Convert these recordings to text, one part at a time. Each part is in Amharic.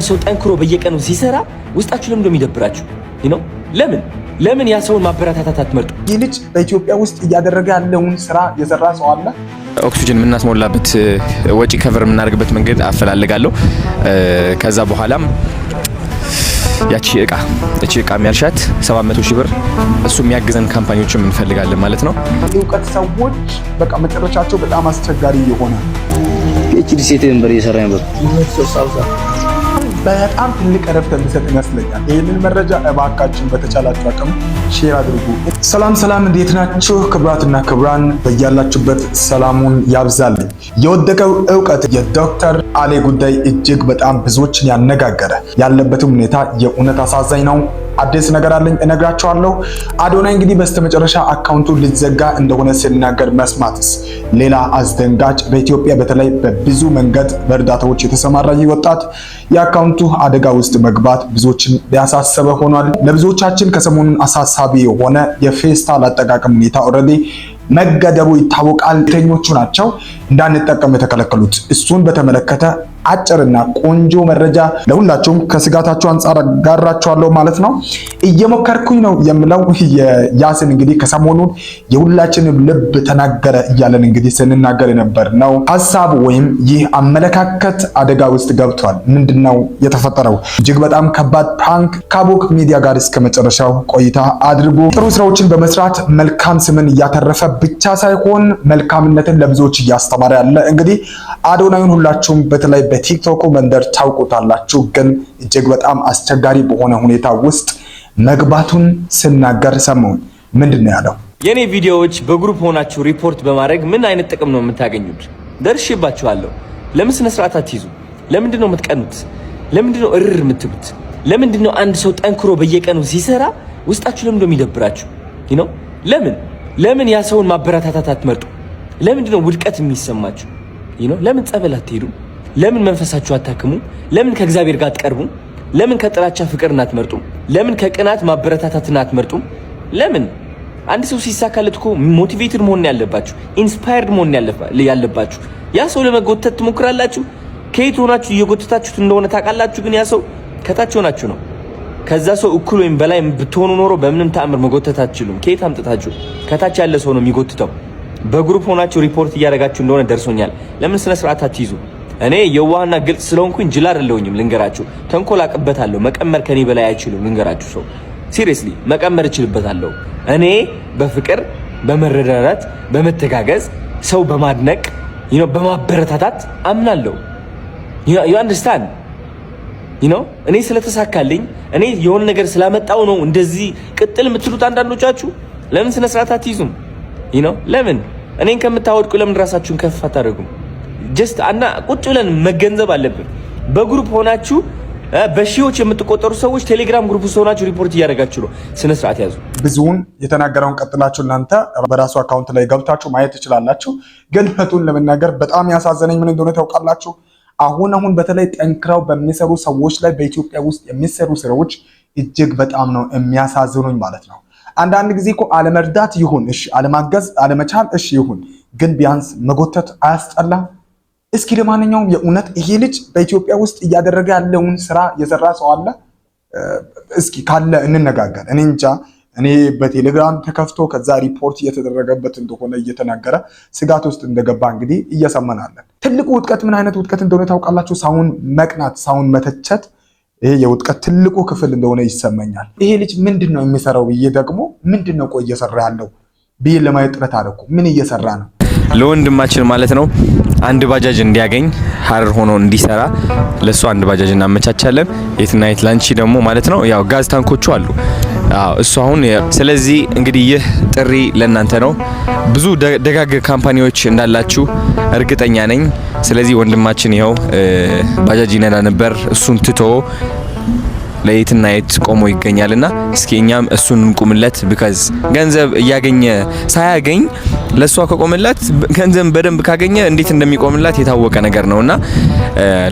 ሰው ጠንክሮ በየቀኑ ሲሰራ ውስጣችሁ ለምን እንደሚደብራችሁ ነው? ለምን ያ ሰውን ማበረታታት አትመርጡ? ይህ ልጅ በኢትዮጵያ ውስጥ እያደረገ ያለውን ስራ የሰራ ሰው አለ። ኦክሲጅን የምናስሞላበት ወጪ ከቨር የምናደርግበት መንገድ አፈላልጋለሁ። ከዛ በኋላም ያቺ እቃ የሚያልሻት 700 ሺህ ብር እሱ የሚያግዘን ካምፓኒዎችም እንፈልጋለን ማለት ነው። የእውቀት ሰዎች በቃ መጨረሻቸው በጣም አስቸጋሪ የሆነ ፒኤችዲ ሴቴምበር እየሰራ ነበር። በጣም ትልቅ እረፍት የሚሰጥ ይመስለኛል። ይህንን መረጃ እባካችን በተቻላችሁ አቅም ሼር አድርጉ። ሰላም እንዴት ናችሁ? ክብራትና ክብራን በያላችሁበት ሰላሙን ያብዛልኝ። የወደቀው እውቀት የዶክተር አሌ ጉዳይ እጅግ በጣም ብዙዎችን ያነጋገረ ያለበትም ሁኔታ የእውነት አሳዛኝ ነው። አዲስ ነገር አለኝ እነግራችኋለሁ። አዶናይ እንግዲህ በስተመጨረሻ አካውንቱ ሊዘጋ እንደሆነ ሲናገር መስማትስ ሌላ አስደንጋጭ። በኢትዮጵያ በተለይ በብዙ መንገድ በእርዳታዎች የተሰማራ ወጣት የአካውንቱ አደጋ ውስጥ መግባት ብዙዎችን ያሳሰበ ሆኗል። ለብዙዎቻችን ከሰሞኑን አሳሳቢ የሆነ የፌስታል አጠቃቀም ሁኔታ ኦልሬዲ መገደቡ ይታወቃል። የተኞቹ ናቸው እንዳንጠቀም የተከለከሉት። እሱን በተመለከተ አጭርና ቆንጆ መረጃ ለሁላችሁም ከስጋታችሁ አንፃር ጋራችኋለሁ ማለት ነው። እየሞከርኩኝ ነው የምለው ያስን እንግዲህ ከሰሞኑን የሁላችንም ልብ ተናገረ እያለን እንግዲህ ስንናገር የነበር ነው ሐሳብ ወይም ይህ አመለካከት አደጋ ውስጥ ገብቷል። ምንድነው የተፈጠረው? እጅግ በጣም ከባድ ፕራንክ ከአቦክ ሚዲያ ጋር እስከ መጨረሻው ቆይታ አድርጉ። ጥሩ ስራዎችን በመስራት መልካም ስምን እያተረፈ ብቻ ሳይሆን መልካምነትን ለብዙዎች እያስተማረ ያለ እንግዲህ አዶናይን ሁላችሁም በተለይ በቲክቶክ መንደር ታውቁታላችሁ። ግን እጅግ በጣም አስቸጋሪ በሆነ ሁኔታ ውስጥ መግባቱን ስናገር ሰሞኑን ምንድነው ያለው? የኔ ቪዲዮዎች በግሩፕ ሆናችሁ ሪፖርት በማድረግ ምን አይነት ጥቅም ነው የምታገኙት? ደርሼባችኋለሁ። ለምን ስነ ስርዓት አትይዙ? ለምንድን ነው የምትቀኑት? ለምንድን ነው እርር የምትሉት? ለምንድን ነው አንድ ሰው ጠንክሮ በየቀኑ ሲሰራ ውስጣችሁ ለምን እንደሚደብራችሁ ነው? ለምን ያ ሰውን ማበረታታት አትመርጡ? ለምንድን ነው ውድቀት የሚሰማችሁ ነው? ለምን ጸበል አትሄዱ? ለምን መንፈሳችሁ አታክሙ? ለምን ከእግዚአብሔር ጋር አትቀርቡ? ለምን ከጥላቻ ፍቅርን አትመርጡም? ለምን ከቅናት ማበረታታትን አትመርጡም? ለምን አንድ ሰው ሲሳካለት እኮ ሞቲቬትድ መሆን ያለባችሁ፣ ኢንስፓየርድ መሆን ያለባችሁ። ያ ሰው ለመጎተት ትሞክራላችሁ። ከየት ሆናችሁ እየጎተታችሁት እንደሆነ ታውቃላችሁ። ግን ያ ሰው ከታች ሆናችሁ ነው። ከዛ ሰው እኩል ወይም በላይ ብትሆኑ ኖሮ በምንም ተአምር መጎተት አትችሉም። ከየት አምጥታችሁ? ከታች ያለ ሰው ነው የሚጎትተው። በግሩፕ ሆናችሁ ሪፖርት እያደረጋችሁ እንደሆነ ደርሶኛል። ለምን ስነ ስርዓት አትይዙ? እኔ የዋህና ግልጽ ስለሆንኩኝ ጅል አይደለሁኝም። ልንገራችሁ፣ ተንኮል አቅበታለሁ። መቀመር ከኔ በላይ አይችልም። ልንገራችሁ፣ ሰው ሲሪየስሊ መቀመር እችልበታለሁ። እኔ በፍቅር በመረዳዳት በመተጋገዝ ሰው በማድነቅ በማበረታታት አምናለሁ። ዩ አንደርስታንድ እኔ ስለተሳካልኝ እኔ የሆነ ነገር ስላመጣው ነው እንደዚህ ቅጥል የምትሉት አንዳንዶቻችሁ። ለምን ስነ ስርዓት አትይዙም? ለምን እኔን ከምታወድቁ ለምን ራሳችሁን ከፍ አታደርጉም? ጀስት ቁጭ ብለን መገንዘብ አለብን። በግሩፕ ሆናችሁ በሺዎች የምትቆጠሩ ሰዎች ቴሌግራም ግሩፕ ውስጥ ሆናችሁ ሪፖርት እያደረጋችሁ ነው። ስነ ስርዓት ያዙ። ብዙውን የተናገረውን ቀጥላችሁ እናንተ በራሱ አካውንት ላይ ገብታችሁ ማየት ትችላላችሁ። ግን እውነቱን ለመናገር በጣም ያሳዘነኝ ምን እንደሆነ ታውቃላችሁ? አሁን በተለይ ጠንክረው በሚሰሩ ሰዎች ላይ በኢትዮጵያ ውስጥ የሚሰሩ ስራዎች እጅግ በጣም ነው የሚያሳዝኑኝ ማለት ነው። አንዳንድ ጊዜ እኮ አለመርዳት ይሁን እሺ፣ አለማገዝ አለመቻል እሺ ይሁን፣ ግን ቢያንስ መጎተት አያስጠላም? እስኪ ለማንኛውም የእውነት ይሄ ልጅ በኢትዮጵያ ውስጥ እያደረገ ያለውን ስራ የሰራ ሰው አለ? እስኪ ካለ እንነጋገር። እኔ እንጃ። እኔ በቴሌግራም ተከፍቶ ከዛ ሪፖርት እየተደረገበት እንደሆነ እየተናገረ ስጋት ውስጥ እንደገባ እንግዲህ እየሰማናለን። ትልቁ ውድቀት ምን አይነት ውድቀት እንደሆነ ታውቃላችሁ? ሳውን መቅናት፣ ሳውን መተቸት። ይሄ የውድቀት ትልቁ ክፍል እንደሆነ ይሰማኛል። ይሄ ልጅ ምንድነው የሚሰራው ብዬ ደግሞ ምንድነው ቆይ እየሰራ ያለው ብዬ ለማየት ጥረት አደረኩ። ምን እየሰራ ነው? ለወንድማችን ማለት ነው አንድ ባጃጅ እንዲያገኝ ሀረር ሆኖ እንዲሰራ ለሱ አንድ ባጃጅ እናመቻቻለን። የትና የት ላንቺ ደግሞ ማለት ነው ያው ጋዝ ታንኮቹ አሉ እሱ አሁን። ስለዚህ እንግዲህ ይህ ጥሪ ለእናንተ ነው። ብዙ ደጋግ ካምፓኒዎች እንዳላችሁ እርግጠኛ ነኝ። ስለዚህ ወንድማችን ይኸው ባጃጅ ይነዳ ነበር፣ እሱን ትቶ ለየትና የት ቆሞ ይገኛልና እስኪ እኛም እሱን እንቁምለት። ቢካዝ ገንዘብ እያገኘ ሳያገኝ ለሷ ከቆመላት ገንዘብ በደንብ ካገኘ እንዴት እንደሚቆምላት የታወቀ ነገር ነውና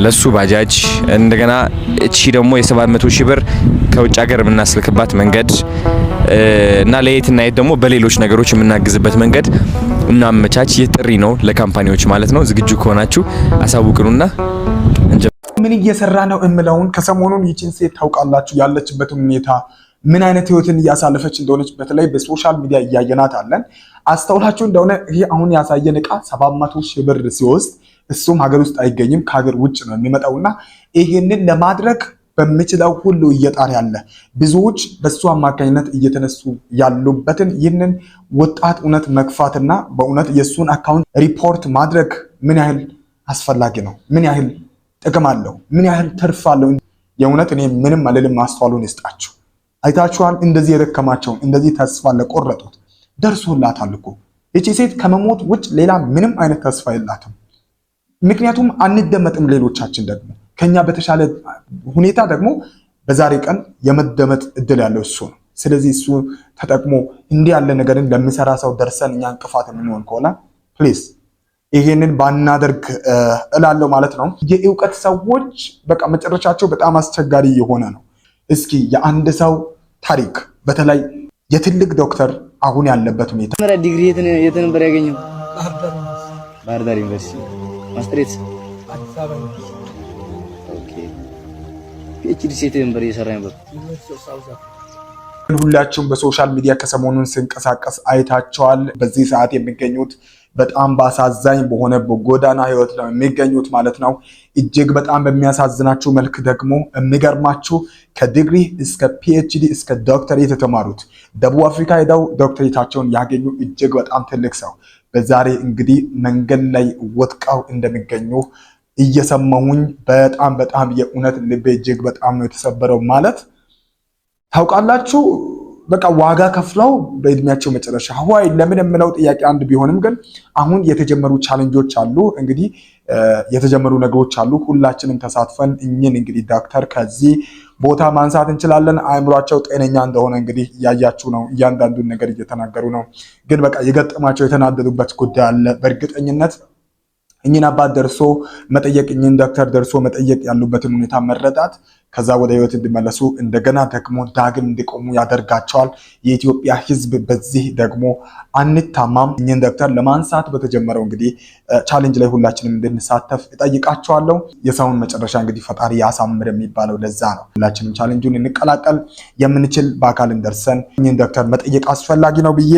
ለሱ ባጃጅ እንደገና እቺ ደግሞ የ700 ሺህ ብር ከውጭ ሀገር የምናስልክባት መንገድ እና ለየትና የት ደግሞ በሌሎች ነገሮች የምናግዝበት መንገድ እናመቻች። ይህ ጥሪ ነው ለካምፓኒዎች ማለት ነው። ዝግጁ ከሆናችሁ አሳውቁኑና ምን እየሰራ ነው እምለውን ከሰሞኑን ይችን ሴት ታውቃላችሁ ያለችበትን ሁኔታ ምን አይነት ህይወትን እያሳለፈች እንደሆነች በተለይ በሶሻል ሚዲያ እያየናት አለን። አስተውላችሁ እንደሆነ ይሄ አሁን ያሳየን ዕቃ 700 ሺህ ብር ሲወስድ እሱም ሀገር ውስጥ አይገኝም ከሀገር ውጭ ነው የሚመጣውና ይሄንን ለማድረግ በሚችለው ሁሉ እየጣር ያለ ብዙዎች በሱ አማካኝነት እየተነሱ ያሉበትን ይህንን ወጣት እውነት መግፋትና በእውነት የሱን አካውንት ሪፖርት ማድረግ ምን ያህል አስፈላጊ ነው? ምን ያህል ጥቅም አለው? ምን ያህል ትርፍ አለው? የእውነት እኔ ምንም አልልም። ማስተዋሉን ይስጣችሁ። አይታችኋል። እንደዚህ የደከማቸውን እንደዚህ ተስፋ ለቆረጡት ደርሶላታል እኮ። እቺ ሴት ከመሞት ውጭ ሌላ ምንም አይነት ተስፋ የላትም። ምክንያቱም አንደመጥም። ሌሎቻችን ደግሞ ከኛ በተሻለ ሁኔታ ደግሞ በዛሬ ቀን የመደመጥ እድል ያለው እሱ ነው። ስለዚህ እሱ ተጠቅሞ እንዲህ ያለ ነገርን ለሚሰራ ሰው ደርሰን እኛ እንቅፋት የምንሆን ከሆነ ፕሊዝ ይሄንን ባናደርግ እላለሁ ማለት ነው። የእውቀት ሰዎች በቃ መጨረሻቸው በጣም አስቸጋሪ የሆነ ነው። እስኪ የአንድ ሰው ታሪክ በተለይ የትልቅ ዶክተር አሁን ያለበት ሁኔታ መጀመሪያ ዲግሪ የት ነበር ያገኘው? ባህር ዳር ዩኒቨርሲቲ። ማስተሬት ኦኬ። ፒኤችዲ ሴት ነበር እየሰራ ነበር። ሁላችሁም በሶሻል ሚዲያ ከሰሞኑን ሲንቀሳቀስ አይታቸዋል። በዚህ ሰዓት የሚገኙት በጣም በአሳዛኝ በሆነ በጎዳና ህይወት ላይ የሚገኙት ማለት ነው። እጅግ በጣም በሚያሳዝናችሁ መልክ ደግሞ የሚገርማችሁ ከዲግሪ እስከ ፒኤችዲ እስከ ዶክተሬት የተማሩት ደቡብ አፍሪካ ሄደው ዶክተሬታቸውን ያገኙ እጅግ በጣም ትልቅ ሰው በዛሬ እንግዲህ መንገድ ላይ ወድቀው እንደሚገኙ እየሰማሁኝ በጣም የእውነት ልቤ እጅግ በጣም ነው የተሰበረው። ማለት ታውቃላችሁ በቃ ዋጋ ከፍለው በእድሜያቸው መጨረሻ ሆይ ለምን የምለው ጥያቄ አንድ ቢሆንም ግን አሁን የተጀመሩ ቻሌንጆች አሉ። እንግዲህ የተጀመሩ ነገሮች አሉ። ሁላችንም ተሳትፈን እኚህን እንግዲህ ዶክተር ከዚህ ቦታ ማንሳት እንችላለን። አእምሯቸው ጤነኛ እንደሆነ እንግዲህ እያያችሁ ነው። እያንዳንዱን ነገር እየተናገሩ ነው። ግን በቃ የገጠማቸው የተናደዱበት ጉዳይ አለ። በእርግጠኝነት እኚህን አባት ደርሶ መጠየቅ እኚህን ዶክተር ደርሶ መጠየቅ ያሉበትን ሁኔታ መረዳት ከዛ ወደ ህይወት እንዲመለሱ እንደገና ደግሞ ዳግም እንዲቆሙ ያደርጋቸዋል። የኢትዮጵያ ህዝብ በዚህ ደግሞ አንታማም። እኚህን ዶክተር ለማንሳት በተጀመረው እንግዲህ ቻሌንጅ ላይ ሁላችንም እንድንሳተፍ እጠይቃቸዋለሁ። የሰውን መጨረሻ እንግዲህ ፈጣሪ ያሳምር የሚባለው ለዛ ነው። ሁላችንም ቻሌንጁን እንቀላቀል። የምንችል በአካል እንደርሰን እኚህን ዶክተር መጠየቅ አስፈላጊ ነው ብዬ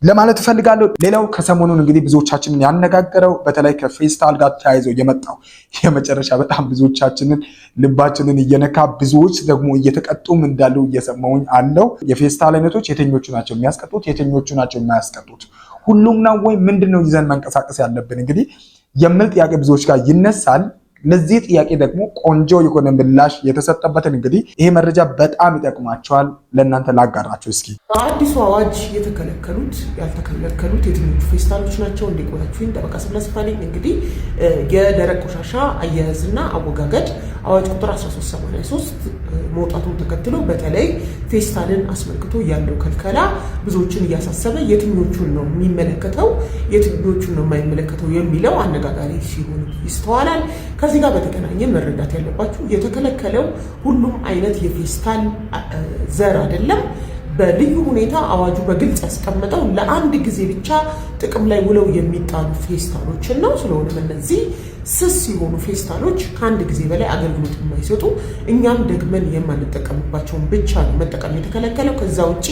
ለማለት እፈልጋለሁ። ሌላው ከሰሞኑን እንግዲህ ብዙዎቻችንን ያነጋገረው በተለይ ከፌስታል ጋር ተያይዞ የመጣው የመጨረሻ በጣም ብዙዎቻችንን ልባችንን እየነካ ብዙዎች ደግሞ እየተቀጡም እንዳሉ እየሰማሁኝ አለው። የፌስታል አይነቶች የትኞቹ ናቸው የሚያስቀጡት? የትኞቹ ናቸው የማያስቀጡት? ሁሉም ነው ወይ ምንድነው ይዘን መንቀሳቀስ ያለብን እንግዲህ የሚል ጥያቄ ብዙዎች ጋር ይነሳል። ለዚህ ጥያቄ ደግሞ ቆንጆ የሆነ ምላሽ የተሰጠበትን እንግዲህ ይሄ መረጃ በጣም ይጠቅማቸዋል። ለእናንተ ላጋራችሁ እስኪ። አዲሱ አዋጅ የተከለከሉት ያልተከለከሉት የትኞቹ ፌስታሎች ናቸው? እንዲቆያችሁ ጠበቃ ስብላስፋልኝ እንግዲህ የደረቅ ቆሻሻ አያያዝና አወጋገድ አዋጅ ቁጥር 1383 መውጣቱን ተከትሎ በተለይ ፌስታልን አስመልክቶ ያለው ከልከላ ብዙዎችን እያሳሰበ የትኞቹን ነው የሚመለከተው የትኞቹን ነው የማይመለከተው የሚለው አነጋጋሪ ሲሆን ይስተዋላል። ከዚህ ጋር በተገናኘ መረዳት ያለባችሁ የተከለከለው ሁሉም አይነት የፌስታል ዘር አይደለም። በልዩ ሁኔታ አዋጁ በግልጽ ያስቀመጠው ለአንድ ጊዜ ብቻ ጥቅም ላይ ውለው የሚጣሉ ፌስታሎችን ነው። ስለሆነም እነዚህ ስስ የሆኑ ፌስታሎች ከአንድ ጊዜ በላይ አገልግሎት የማይሰጡ እኛም ደግመን የማንጠቀምባቸውን ብቻ ነው መጠቀም የተከለከለው። ከዛ ውጭ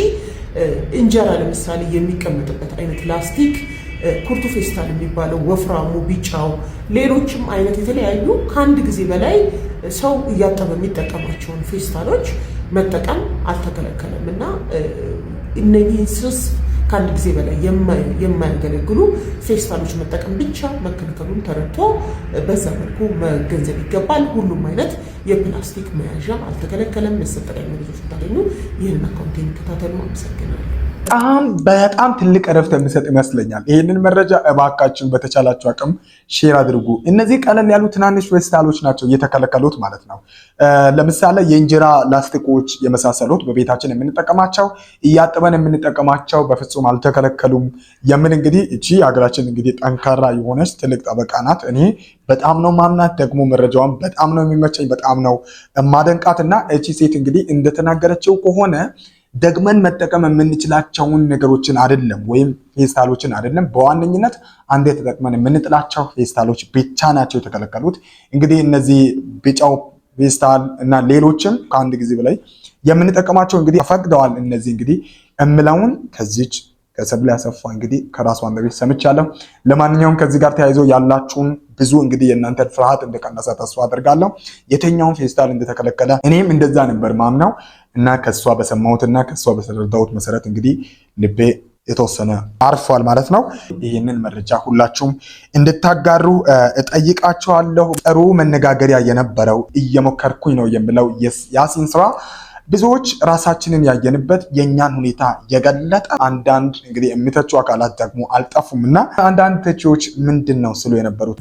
እንጀራ ለምሳሌ የሚቀመጥበት አይነት ላስቲክ፣ ኩርቱ ፌስታል የሚባለው ወፍራሙ፣ ቢጫው፣ ሌሎችም አይነት የተለያዩ ከአንድ ጊዜ በላይ ሰው እያጠበ የሚጠቀማቸውን ፌስታሎች መጠቀም አልተከለከለም እና እነኚህ ስስ ከአንድ ጊዜ በላይ የማያገለግሉ ፌስታሎች መጠቀም ብቻ መከልከሉን ተረድቶ በዛ መልኩ መገንዘብ ይገባል። ሁሉም አይነት የፕላስቲክ መያዣ አልተከለከለም። መሰጠቀኝ ልጆች ታገኙ ይህንን አካውንት የሚከታተሉ አመሰግናለሁ። በጣም ትልቅ እረፍት የሚሰጥ ይመስለኛል። ይህንን መረጃ እባካችሁ በተቻላችሁ አቅም ሼር አድርጉ። እነዚህ ቀለል ያሉ ትናንሽ ፌስታሎች ናቸው እየተከለከሉት ማለት ነው። ለምሳሌ የእንጀራ ላስቲኮች የመሳሰሉት በቤታችን የምንጠቀማቸው እያጠበን የምንጠቀማቸው በፍጹም አልተከለከሉም። የምን እንግዲህ እቺ ሀገራችን እንግዲህ ጠንካራ የሆነች ትልቅ ጠበቃ ናት። እኔ በጣም ነው ማምናት፣ ደግሞ መረጃዋን በጣም ነው የሚመቸኝ፣ በጣም ነው ማደንቃት እና እቺ ሴት እንግዲህ እንደተናገረችው ከሆነ ደግመን መጠቀም የምንችላቸውን ነገሮችን አይደለም ወይም ፌስታሎችን አይደለም። በዋነኝነት አንዴ ተጠቅመን የምንጥላቸው ፌስታሎች ብቻ ናቸው የተከለከሉት። እንግዲህ እነዚህ ቢጫው ፌስታል እና ሌሎችም ከአንድ ጊዜ በላይ የምንጠቀማቸው እንግዲህ ተፈቅደዋል። እነዚህ እንግዲህ እምለውን ከዚች ከሰብለ ያሰፋ እንግዲህ ከራሷ አንደበት ሰምቻለሁ። ለማንኛውም ከዚህ ጋር ተያይዞ ያላችሁን ብዙ እንግዲህ የእናንተ ፍርሃት እንደቀነሰ ተስፋ አደርጋለሁ። የትኛውን ፌስታል እንደተከለከለ እኔም እንደዛ ነበር ማምነው እና ከሷ በሰማሁትና ከሷ በተረዳሁት መሰረት እንግዲህ ልቤ የተወሰነ አርፏል ማለት ነው። ይህንን መረጃ ሁላችሁም እንድታጋሩ እጠይቃችኋለሁ። ጥሩ መነጋገሪያ የነበረው እየሞከርኩኝ ነው የምለው ያሲን ስራ ብዙዎች ራሳችንን ያየንበት የኛን ሁኔታ የገለጠ አንዳንድ እንግዲህ የሚተቹ አካላት ደግሞ አልጠፉምና አንዳንድ ተቺዎች ምንድነው ስሉ የነበሩት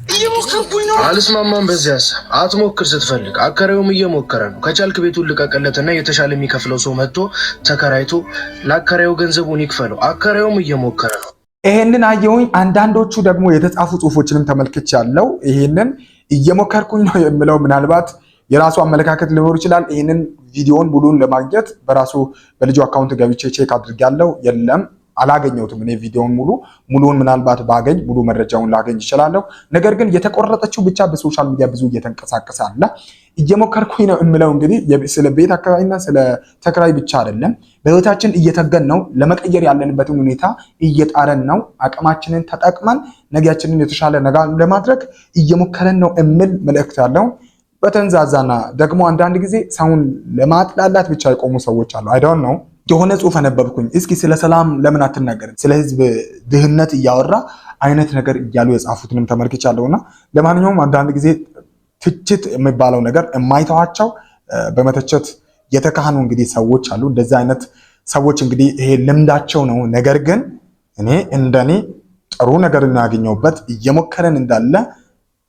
አልስማማም በዚህ ሀሳብ አትሞክር ስትፈልግ አከራዩም እየሞከረ ነው ከቻልክ ቤቱን ልቀቀለትና የተሻለ የሚከፍለው ሰው መጥቶ ተከራይቶ ለአከራዩ ገንዘቡን ይክፈለው አከራዩም እየሞከረ ነው ይሄንን አየሁኝ አንዳንዶቹ ደግሞ የተጻፉ ጽሁፎችንም ተመልክቻለሁ ይሄንን እየሞከርኩኝ ነው የምለው ምናልባት የራሱ አመለካከት ሊኖር ይችላል ይሄንን ቪዲዮን ሙሉን ለማግኘት በራሱ በልጁ አካውንት ገብቼ ቼክ አድርጋለሁ የለም አላገኘሁትም እኔ ቪዲዮን ሙሉን ምናልባት ባገኝ ሙሉ መረጃውን ላገኝ ይችላልው ነገር ግን የተቆረጠችው ብቻ በሶሻል ሚዲያ ብዙ እየተንቀሳቀሰ አለ እየሞከርኩኝ ነው እምለው እንግዲህ ስለ ቤት አካባቢና ስለ ተከራይ ብቻ አይደለም በህይወታችን እየተገን ነው ለመቀየር ያለንበትን ሁኔታ እየጣረን ነው አቅማችንን ተጠቅመን ነገያችንን የተሻለ ነገር ለማድረግ እየሞከረን ነው እምል መልእክት አለው በተንዛዛና ደግሞ አንዳንድ ጊዜ ሰውን ለማጥላላት ብቻ የቆሙ ሰዎች አሉ አይ ዶንት ኖ የሆነ ጽሁፍ አነበብኩኝ እስኪ ስለ ሰላም ለምን አትናገርም ስለ ህዝብ ድህነት እያወራ አይነት ነገር እያሉ የጻፉትንም ተመልክቻለሁና ለማንኛውም አንዳንድ ጊዜ ትችት የሚባለው ነገር የማይተዋቸው በመተቸት የተካኑ እንግዲህ ሰዎች አሉ እንደዛ አይነት ሰዎች እንግዲህ ይሄ ልምዳቸው ነው ነገር ግን እኔ እንደኔ ጥሩ ነገር እናገኘውበት እየሞከረን እንዳለ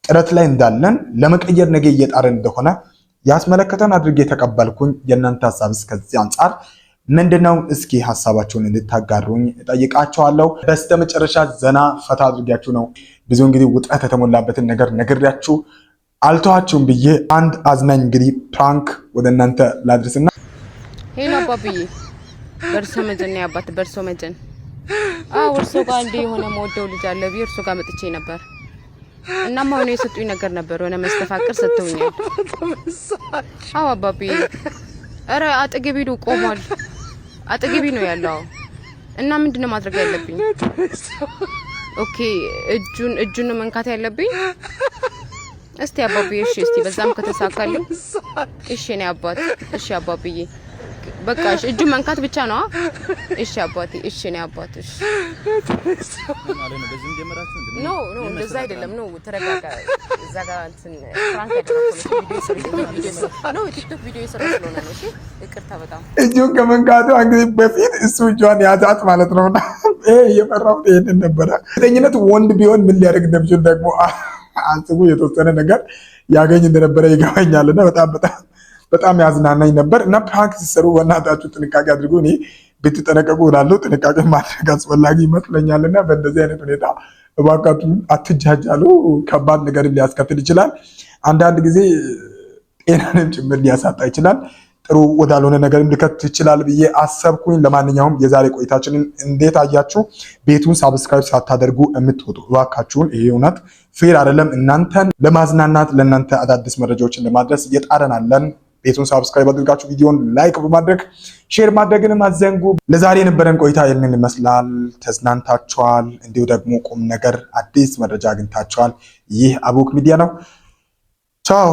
ጥረት ላይ እንዳለን ለመቀየር ነገ እየጣረን እንደሆነ ያስመለከተን አድርጌ ተቀበልኩኝ የእናንተ ሐሳብ እስከዚህ አንፃር ምንድነው እስኪ ሐሳባችሁን እንድታጋሩኝ እጠይቃችኋለሁ በስተመጨረሻ ዘና ፈታ አድርጋችሁ ነው ብዙ እንግዲህ ውጥረት የተሞላበትን ነገር ነግሬያችሁ አልተዋችሁም ብዬ አንድ አዝናኝ እንግዲህ ፕራንክ ወደ እናንተ ላድርስና ሄሎ አባብዬ በርሶ መጀን ያባት በርሶ መጀን ወርሶ ጋር እንደ የሆነ ሞደው ልጅ አለ ቢርሶ ጋር መጥቼ ነበር እና ማውኔ የሰጡኝ ነገር ነበር ወነ መስተፋቅር ሰጥተውኛል አባብዬ አረ አጠገቢ ነው ቆሟል አጠገቢ ነው ያለው እና ምንድነው ማድረግ ያለብኝ ኦኬ እጁን መንካት ያለብኝ እስቲ አባብዬ እሺ በዛም ከተሳካልኝ እሺ ነው አባት እሺ አባብዬ በቃ እጁ መንካት ብቻ ነው እሺ አባቴ እሺ ነው አባት እሺ ኖ እንደዛ አይደለም ነው ተረጋጋ እዛ ጋር እንትን ፍራንክ ያደረኩት ቪዲዮ ቲክቶክ ቪዲዮ ይሰራል ነው እሺ ይቅርታ በጣም እጁን ከመንካቱ እንግዲህ በፊት እሱ እጇን ያዛት ማለት ነውና የፈራው ይሄን ነበር ተኝነት ወንድ ቢሆን ምን ሊያደርግ እንደሚችል ደግሞ አንስቡ የተወሰነ ነገር ያገኝ እንደነበረ ይገባኛልና በጣም ያዝናናኝ ነበር እና ፕራንክ ሲሰሩ በእናታችሁ ጥንቃቄ አድርጉ እኔ ብትጠነቀቁ እላለሁ ጥንቃቄ ማድረግ አስፈላጊ ይመስለኛልና በእንደዚህ አይነት ሁኔታ እባካችሁ አትጃጃሉ ከባድ ነገር ሊያስከትል ይችላል አንዳንድ ጊዜ ጤናንም ጭምር ሊያሳጣ ይችላል ጥሩ ወዳልሆነ ነገር ሊከት ይችላል ብዬ አሰብኩኝ ለማንኛውም የዛሬ ቆይታችንን እንዴት አያችሁ ቤቱን ሳብስክራይብ ሳታደርጉ እምትወጡ እባካችሁን ይሄ እውነት ፌር አይደለም እናንተን ለማዝናናት ለእናንተ አዳዲስ መረጃዎችን ለማድረስ እየጣረናለን ቤቱን ሳብስክራይብ አድርጋችሁ ቪዲዮን ላይክ በማድረግ ሼር ማድረግንም አትዘንጉ ለዛሬ የነበረን ቆይታ ይህንን ይመስላል ተዝናንታችኋል እንዲሁ ደግሞ ቁም ነገር አዲስ መረጃ አግኝታችኋል ይህ አቡክ ሚዲያ ነው ቻው